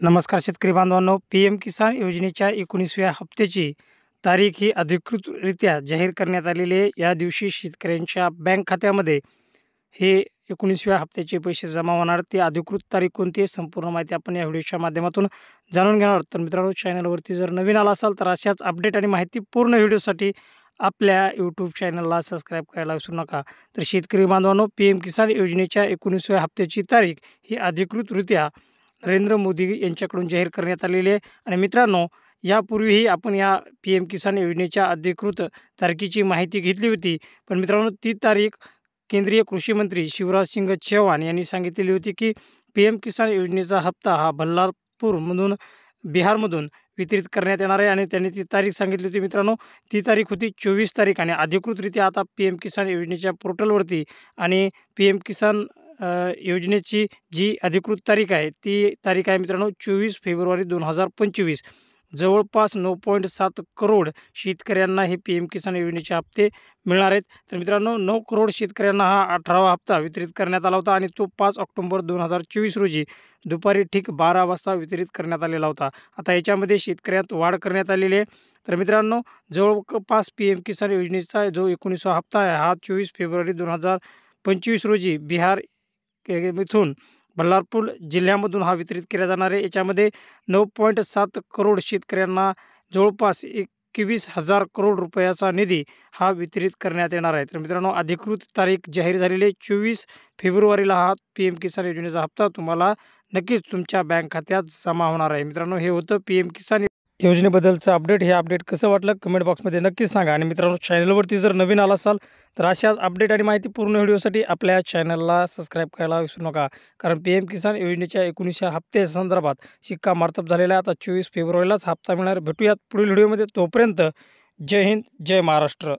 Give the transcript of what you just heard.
नमस्कार शेतकरी बांधवांनो, पी-एम किसान योजनेच्या 19व्या हप्त्याची तारीख ही अधिकृतरित्या जाहीर करण्यात आलेली आहे. या दिवशी शेतकऱ्यांच्या बँक खात्यामध्ये हे 19व्या हप्त्याचे पैसे जमा होणार. ती अधिकृत तारीख कोणती आहे, संपूर्ण माहिती आपण या व्हिडिओच्या माध्यमातून जाणून घेणार आहोत. तर मित्रांनो, चॅनलवरती जर नवीन आला असाल तर अशाच अपडेट आणि माहितीपूर्ण व्हिडिओसाठी आपल्या यूट्यूब चॅनलला सबस्क्राईब करायला विसरू नका. तर शेतकरी बांधवांनो, पी-एम किसान योजनेच्या 19व्या हप्त्याची तारीख ही अधिकृतरित्या नरेंद्र मोदी यांच्याकडून जाहीर करण्यात आलेली आहे. आणि मित्रांनो, यापूर्वीही आपण या पी-एम किसान योजनेच्या अधिकृत तारखेची माहिती घेतली होती. पण मित्रांनो, ती तारीख केंद्रीय कृषी मंत्री शिवराज सिंग चौहान यांनी सांगितलेली होती की पी-एम किसान योजनेचा हप्ता हा बल्लारपूरमधून बिहारमधून वितरित करण्यात येणार आहे. आणि त्यांनी ती तारीख सांगितली होती मित्रांनो. ती तारीख होती 24 तारीख. आणि अधिकृतरित्या आता पी-एम किसान योजनेच्या पोर्टलवरती आणि पी-एम किसान योजनेची जी अधिकृत तारीख आहे ती तारीख आहे मित्रांनो 24 फेब्रुवारी 2025. जवळपास 9.7 करोड शेतकऱ्यांना हे पी-एम किसान योजनेचे हप्ते मिळणार आहेत. तर मित्रांनो, 9 करोड शेतकऱ्यांना हा 18वा हप्ता वितरित करण्यात आला होता आणि तो 5 ऑक्टोबर 2024 रोजी दुपारी ठीक 12 वाजता वितरित करण्यात आलेला होता. आता याच्यामध्ये शेतकऱ्यात वाढ करण्यात आलेली आहे. तर मित्रांनो, जवळपास पी-एम किसान योजनेचा जो 19वा हप्ता आहे हा 24 फेब्रुवारी 2025 रोजी बिहार इथून बल्लारपूर जिल्ह्यामधून हा वितरित केला जाणार आहे. याच्यामध्ये 9.7 करोड शेतकऱ्यांना जवळपास 21,000 करोड रुपयाचा निधी हा वितरित करण्यात येणार आहे. तर मित्रांनो, अधिकृत तारीख जाहीर झालेली आहे 24 फेब्रुवारीला हा पी-एम किसान योजनेचा हप्ता तुम्हाला नक्कीच तुमच्या बँक खात्यात जमा होणार आहे. मित्रांनो, हे होतं पी-एम किसान योजनेबद्दलचं अपडेट. हे अपडेट कसं वाटलं कमेंट बॉक्समध्ये नक्कीच सांगा. आणि मित्रांनो, चॅनलवरती जर नवीन आला असाल तर अशाच अपडेट आणि माहितीपूर्ण व्हिडिओसाठी आपल्या चॅनलला सबस्क्राईब करायला विसरू नका. कारण पी-एम किसान योजनेच्या 19व्या हप्त्यासंदर्भात शिक्कामोर्तब झालेला आहे. आता 24 फेब्रुवारीलाच हप्ता मिळणार. भेटूयात पुढील व्हिडिओमध्ये. तोपर्यंत जय हिंद, जय महाराष्ट्र.